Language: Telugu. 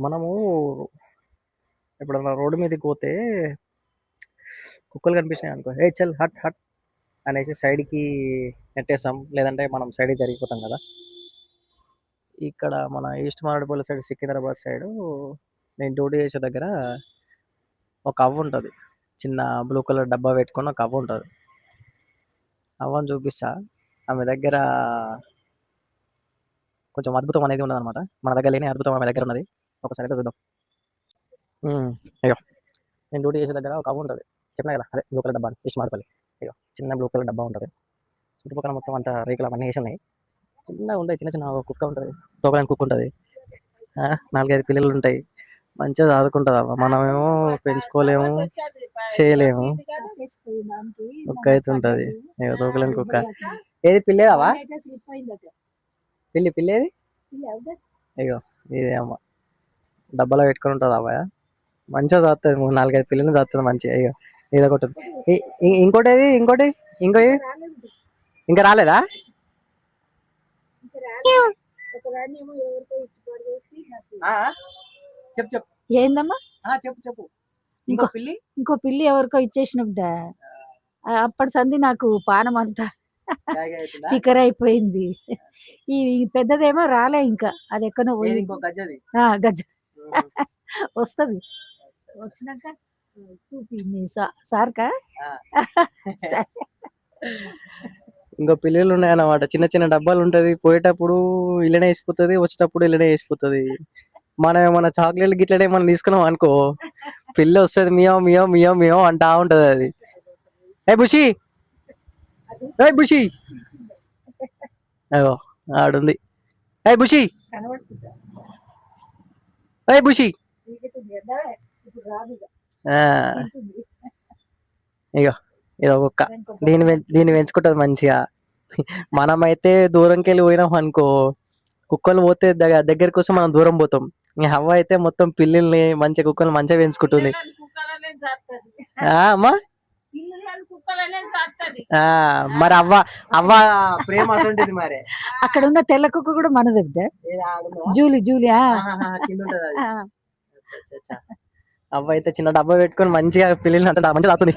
మనము ఎప్పుడన్నా రోడ్డు మీదకి పోతే కుక్కలు కనిపించినాయి అనుకో, ఏ చల్ హట్ హట్ అనేసి సైడ్కి నెట్టేస్తాం, లేదంటే మనం సైడ్కి జరిగిపోతాం కదా. ఇక్కడ మన east Maredpally side, Secunderabad side నేను డ్యూటీ చేసే దగ్గర ఒక అవ్వ ఉంటుంది. చిన్న బ్లూ కలర్ డబ్బా పెట్టుకొని ఒక అవ్వ ఉంటుంది. అవ్వని చూపిస్తా. ఆమె దగ్గర కొంచెం అద్భుతం అనేది ఉన్నది అనమాట. మన దగ్గర లేని అద్భుతం ఆమె దగ్గర ఉన్నది. ఒకసారి అయితే చూద్దాం. అయ్యో, నేను డ్యూటీ చేసే దగ్గర ఒక అవ్వ ఉంటుంది. చెప్పినా కదా, అదే బ్లూ కలర్ డబ్బా ఈస్ట్ మారేడుపల్లి. అయ్యో, చిన్న బ్లూ కలర్ డబ్బా ఉంటుంది. చుట్టుపక్కల మొత్తం అంతా రేకులు అవన్నీ వేసి ఉన్నాయి. చిన్నగా ఉంటాయి, చిన్న చిన్న కుక్క ఉంటుంది, తోకలని కుక్క ఉంటుంది, 4-5 పిల్లలు ఉంటాయి. మంచిగా చదువుకుంటుంది అవ్వ. మనమేమో పెంచుకోలేము, చేయలేము. కుక్క అయితే ఉంటుంది, తోకలని కుక్క. ఏది పిల్లేదావా? పిల్లేది? అయ్యో, ఇదే అమ్మ డబ్బాలో పెట్టుకొని ఉంటుంది అవ్వ. మంచిగా చదువుతుంది, 4-5 పిల్లలు చదువుతుంది మంచిగా. అయ్యో, ఏదో ఒకటి. ఇంకోటి ఇంకో ఇంకా రాలేదా? చెప్పు చెప్పు. ఏందమ్మా? చెప్పు చెప్పు. ఇంకో పిల్లి ఎవరికో ఇచ్చేసినట్ట. అప్పటి సంది నాకు పానం అంతా పికర్ అయిపోయింది. ఈ పెద్దదేమో రాలే ఇంకా, అది ఎక్కడో పోయింది. గజ్జ వస్తుంది, వచ్చినాక చూపి సార్కా. ఇంకో పిల్లలు ఉన్నాయన్నమాట. చిన్న చిన్న డబ్బాలు ఉంటది, పోయేటప్పుడు ఇళ్ళనే వేసిపోతుంది, వచ్చేటప్పుడు ఇళ్ళనే వేసిపోతుంది. మనం ఏమన్నా చాక్లెట్లు గిట్లనే మనం తీసుకున్నాం అనుకో, పిల్ల వస్తుంది, మియో మియో మియో మియో అంటా ఉంటది అది. ఏ బుషి, ఏ బుషి, అయ్యో ఆడుంది. ఏ బుషి, ఏ బుషి. ఇగో ఇది కుక్క, దీన్ని పెంచుకుంటది మంచిగా. మనమైతే దూరంకి వెళ్ళి పోయినాం అనుకో, కుక్కలు పోతే దగ్గర కోసం మనం దూరం పోతాం. హవ్వ అయితే మొత్తం పిల్లల్ని మంచిగా, కుక్కలు మంచిగా పెంచుకుంటుంది. అమ్మా, మరి అవ్వ ప్రేమ అసంటది మరి. అక్కడ ఉన్న తెల్ల కుక్క కూడా మన దగ్గర, జూలి అవ్వ అయితే చిన్న డబ్బా పెట్టుకొని మంచిగా పిల్లల్ని అంత మంచిగా తాగుతుంది.